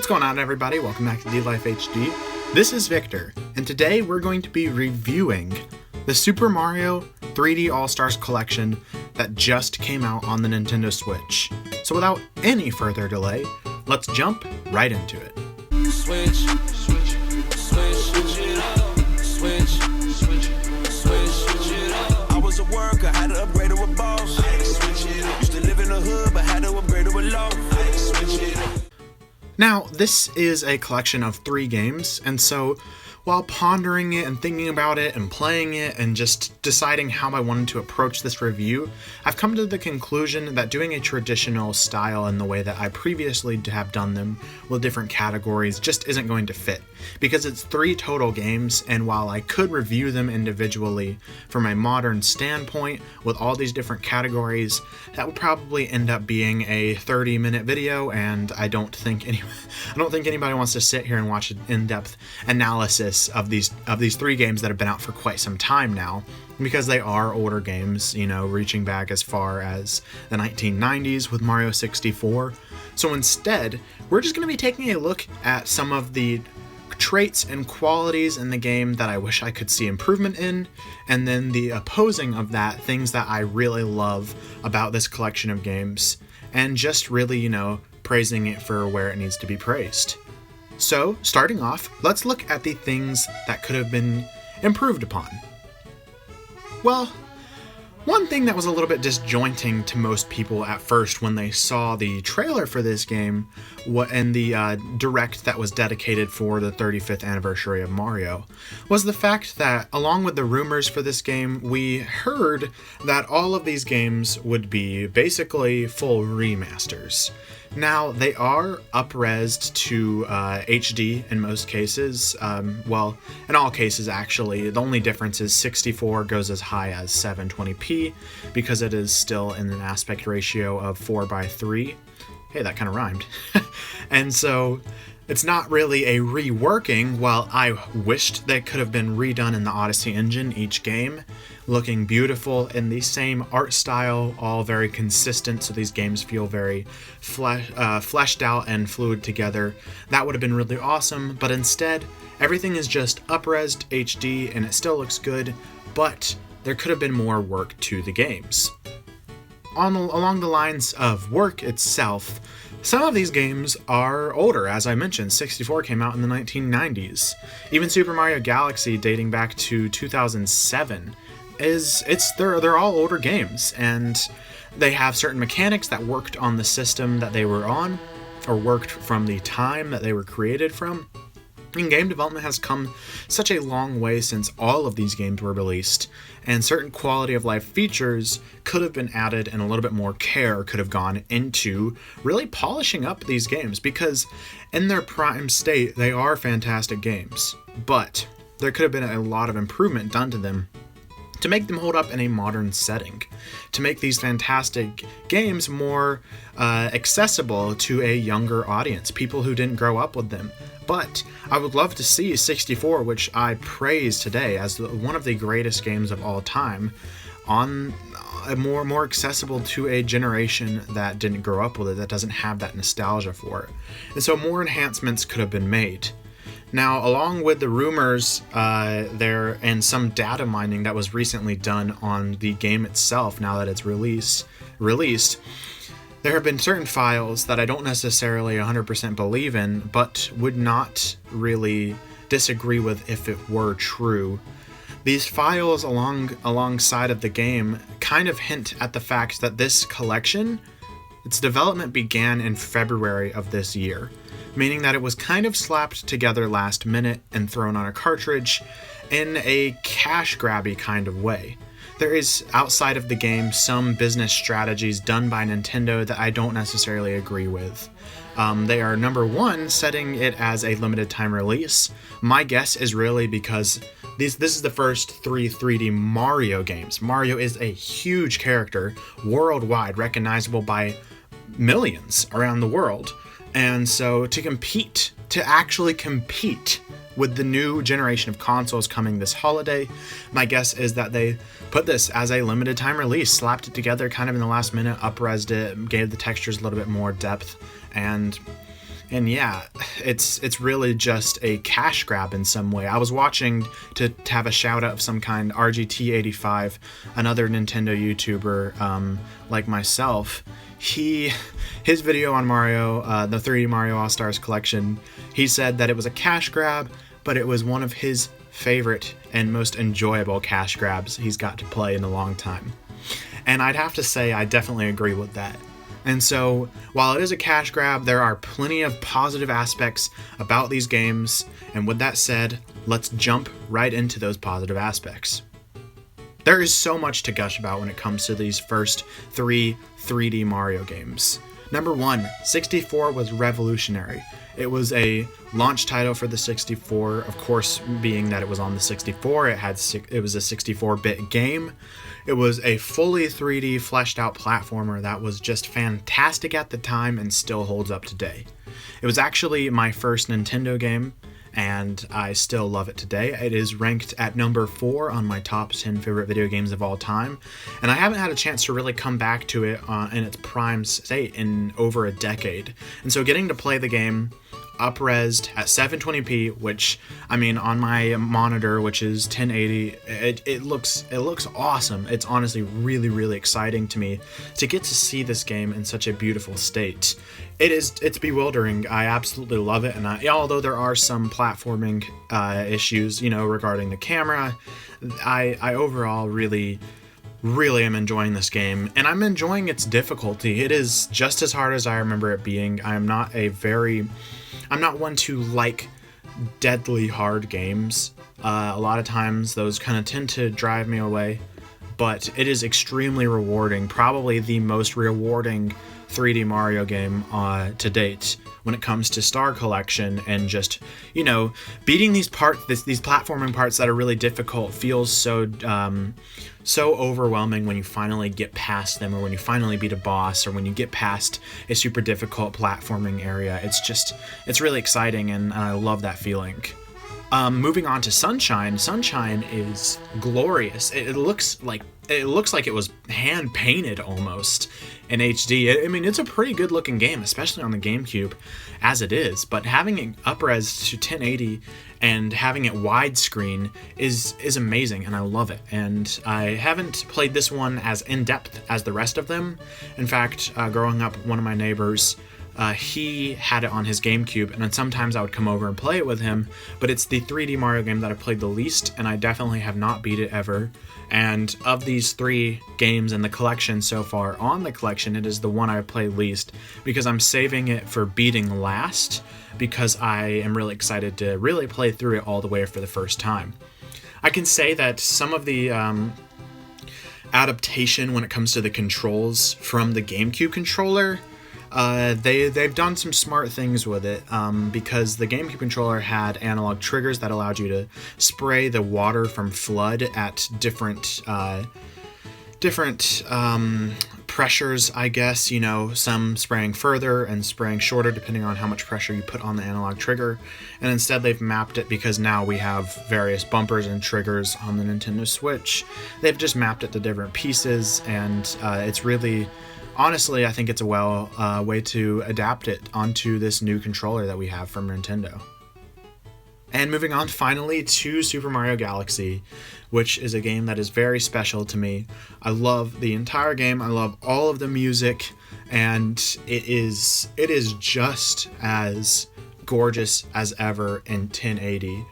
What's going on, everybody? Welcome back to D-Life HD. This is Victor, and today we're going to be reviewing the Super Mario 3D All-Stars Collection that just came out on the Nintendo Switch. So without any further delay, let's jump right into it. I was a worker, had to upgrade to a boss. Used to live in the hood, but had to upgrade to a low. Now, this is a collection of 3 games, and so while pondering it and thinking about it and playing it and just deciding how I wanted to approach this review, I've come to the conclusion that doing a traditional style in the way that I previously have done them with different categories just isn't going to fit, because it's 3 total games, and while I could review them individually from a modern standpoint with all these different categories, that would probably end up being a 30-minute video, and I don't think anybody wants to sit here and watch an in-depth analysis of these 3 games that have been out for quite some time now, because they are older games, reaching back as far as the 1990s with Mario 64. So instead, we're just going to be taking a look at some of the traits and qualities in the game that I wish I could see improvement in, and then the opposing of that, things that I really love about this collection of games, and just really, praising it for where it needs to be praised. So, starting off, let's look at the things that could have been improved upon. Well, one thing that was a little bit disjointing to most people at first when they saw the trailer for this game and the direct that was dedicated for the 35th anniversary of Mario was the fact that, along with the rumors for this game, we heard that all of these games would be basically full remasters. Now, they are up-resed to HD in most cases. Well, in all cases, actually. The only difference is 64 goes as high as 720p because it is still in an aspect ratio of 4:3. Hey, that kind of rhymed. And so it's not really a reworking. While I wished they could have been redone in the Odyssey engine, each game looking beautiful in the same art style, all very consistent, so these games feel very fleshed out and fluid together. That would have been really awesome, but instead, everything is just up-resed HD, and it still looks good, but there could have been more work to the games. Along the lines of work itself, some of these games are older. As I mentioned, 64 came out in the 1990s. Even Super Mario Galaxy, dating back to 2007, they're all older games, and they have certain mechanics that worked on the system that they were on, or worked from the time that they were created from. And game development has come such a long way since all of these games were released, and certain quality of life features could have been added, and a little bit more care could have gone into really polishing up these games, because in their prime state, they are fantastic games, but there could have been a lot of improvement done to them to make them hold up in a modern setting, to make these fantastic games more accessible to a younger audience, people who didn't grow up with them. But I would love to see 64, which I praise today as one of the greatest games of all time, on more accessible to a generation that didn't grow up with it, that doesn't have that nostalgia for it. And so more enhancements could have been made. Now, along with the rumors there and some data mining that was recently done on the game itself, now that it's released, there have been certain files that I don't necessarily 100% believe in, but would not really disagree with if it were true. These files alongside of the game kind of hint at the fact that this collection, its development began in February of this year, meaning that it was kind of slapped together last minute and thrown on a cartridge in a cash grabby kind of way. There is, outside of the game, some business strategies done by Nintendo that I don't necessarily agree with. They are, number one, setting it as a limited time release. My guess is really because this is the first 3 3D Mario games. Mario is a huge character, worldwide, recognizable by millions around the world. And so to actually compete with the new generation of consoles coming this holiday, my guess is that they put this as a limited time release, slapped it together kind of in the last minute, up-resed it, gave the textures a little bit more depth, and And yeah, it's really just a cash grab in some way. I was watching, to have a shout out of some kind, RGT85, another Nintendo YouTuber like myself. His video on Mario, the 3D Mario All-Stars collection, he said that it was a cash grab, but it was one of his favorite and most enjoyable cash grabs he's got to play in a long time. And I'd have to say I definitely agree with that. And so, while it is a cash grab, there are plenty of positive aspects about these games, and with that said, let's jump right into those positive aspects. There is so much to gush about when it comes to these first 3 3D Mario games. Number 1, 64 was revolutionary. It was a launch title for the 64, of course, being that it was on the 64, it was a 64-bit game. It was a fully 3D fleshed out platformer that was just fantastic at the time and still holds up today. It was actually my first Nintendo game, and I still love it today. It is ranked at number 4 on my top 10 favorite video games of all time, and I haven't had a chance to really come back to it in its prime state in over a decade. And so getting to play the game up-resed at 720p, which, I mean, on my monitor, which is 1080, it looks awesome. It's honestly really, really exciting to me to get to see this game in such a beautiful state. It's bewildering. I absolutely love it, and although there are some platforming issues, regarding the camera, I overall really am enjoying this game, and I'm enjoying its difficulty. It is just as hard as I remember it being. I'm not one to like deadly hard games. A lot of times those kind of tend to drive me away, but it is extremely rewarding, probably the most rewarding 3D Mario game to date when it comes to Star Collection, and just, beating these platforming parts that are really difficult feels so overwhelming when you finally get past them, or when you finally beat a boss, or when you get past a super difficult platforming area. It's really exciting, and I love that feeling. Moving on to Sunshine. Sunshine is glorious. It looks like it was hand painted almost in HD. I mean, it's a pretty good looking game, especially on the GameCube as it is, but having it up-res to 1080 and having it widescreen is amazing, and I love it. And I haven't played this one as in-depth as the rest of them. In fact, growing up, one of my neighbors, he had it on his GameCube, and then sometimes I would come over and play it with him, but it's the 3D Mario game that I've played the least, and I definitely have not beat it ever. And of these 3 games in the collection so far, on the collection, it is the one I've played least, because I'm saving it for beating last, because I am really excited to really play through it all the way for the first time. I can say that some of the adaptation when it comes to the controls from the GameCube controller, they've done some smart things with it, because the GameCube controller had analog triggers that allowed you to spray the water from FLUDD at different pressures, I guess, some spraying further and spraying shorter depending on how much pressure you put on the analog trigger. And instead they've mapped it, because now we have various bumpers and triggers on the Nintendo Switch. They've just mapped it to different pieces, and it's really... Honestly, I think it's a way to adapt it onto this new controller that we have from Nintendo. And moving on finally to Super Mario Galaxy, which is a game that is very special to me. I love the entire game, I love all of the music, and it is just as gorgeous as ever in 1080.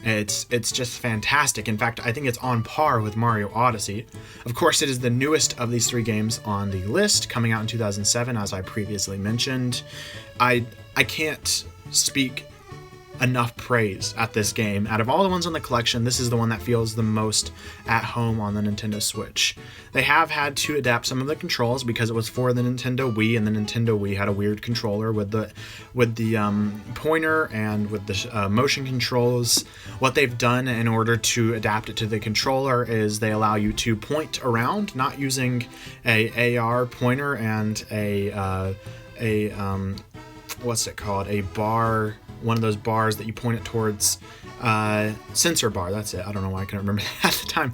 It's just fantastic. In fact, I think it's on par with Mario Odyssey. Of course, it is the newest of these 3 games on the list, coming out in 2007, as I previously mentioned. I can't speak enough praise at this game. Out of all the ones on the collection, this is the one that feels the most at home on the Nintendo Switch. They have had to adapt some of the controls because it was for the Nintendo Wii, and the Nintendo Wii had a weird controller with the pointer and with the motion controls. What they've done in order to adapt it to the controller is they allow you to point around, not using a AR pointer and a what's it called? A bar. One of those bars that you point it towards, sensor bar, that's it. I don't know why I couldn't remember that at the time.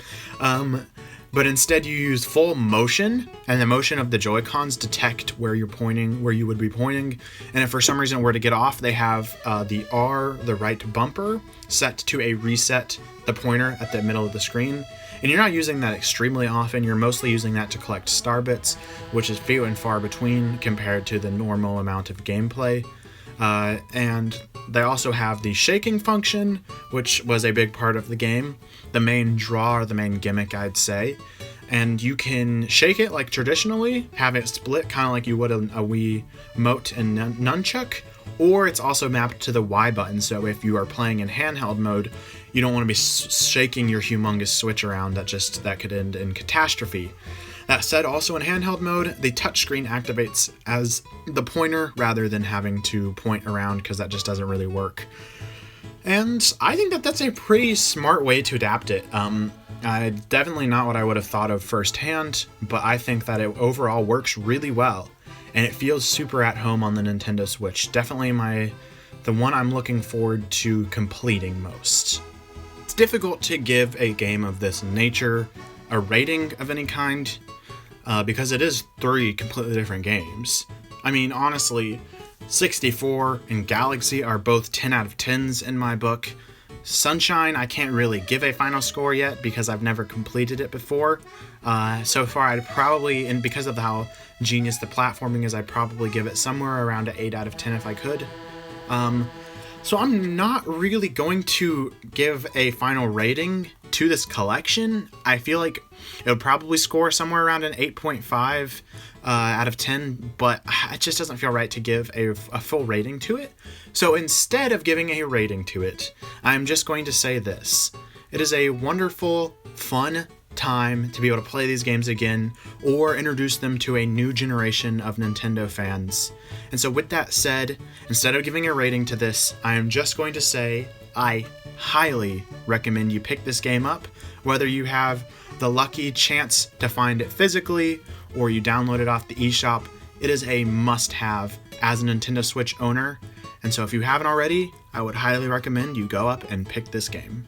but instead you use full motion, and the motion of the Joy-Cons detect where you're pointing, where you would be pointing. And if for some reason were to get off, they have the R, the right bumper, set to a reset the pointer at the middle of the screen. And you're not using that extremely often. You're mostly using that to collect star bits, which is few and far between compared to the normal amount of gameplay. And they also have the shaking function, which was a big part of the game. The main draw, or the main gimmick, I'd say. And you can shake it like traditionally, have it split kind of like you would a Wii Mote and Nunchuck, or it's also mapped to the Y button, so if you are playing in handheld mode, you don't want to be shaking your humongous Switch around. That could end in catastrophe. That said, also in handheld mode, the touchscreen activates as the pointer rather than having to point around, because that just doesn't really work. And I think that that's a pretty smart way to adapt it. Definitely not what I would have thought of firsthand, but I think that it overall works really well, and it feels super at home on the Nintendo Switch. Definitely the one I'm looking forward to completing most. It's difficult to give a game of this nature a rating of any kind, because it is 3 completely different games. I mean, honestly, 64 and Galaxy are both 10 out of 10s in my book. Sunshine, I can't really give a final score yet because I've never completed it before. So far, I'd probably, and because of how genius the platforming is, I'd probably give it somewhere around an 8 out of 10 if I could. So I'm not really going to give a final rating to this collection. I feel like it would probably score somewhere around an 8.5 out of 10, but it just doesn't feel right to give a full rating to it. So instead of giving a rating to it, I'm just going to say this. It is a wonderful, fun time to be able to play these games again, or introduce them to a new generation of Nintendo fans. And so with that said, instead of giving a rating to this, I am just going to say I highly recommend you pick this game up, whether you have the lucky chance to find it physically or you download it off the eShop. It is a must-have as a Nintendo Switch owner, and so if you haven't already, I would highly recommend you go up and pick this game.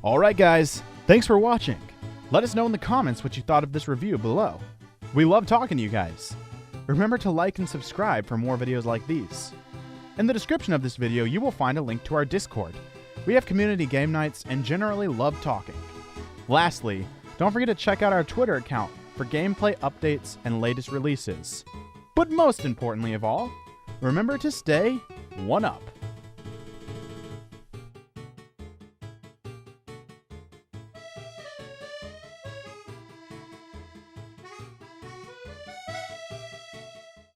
Alright guys, thanks for watching. Let us know in the comments what you thought of this review below. We love talking to you guys. Remember to like and subscribe for more videos like these. In the description of this video, you will find a link to our Discord. We have community game nights and generally love talking. Lastly, don't forget to check out our Twitter account for gameplay updates and latest releases. But most importantly of all, remember to stay 1-up.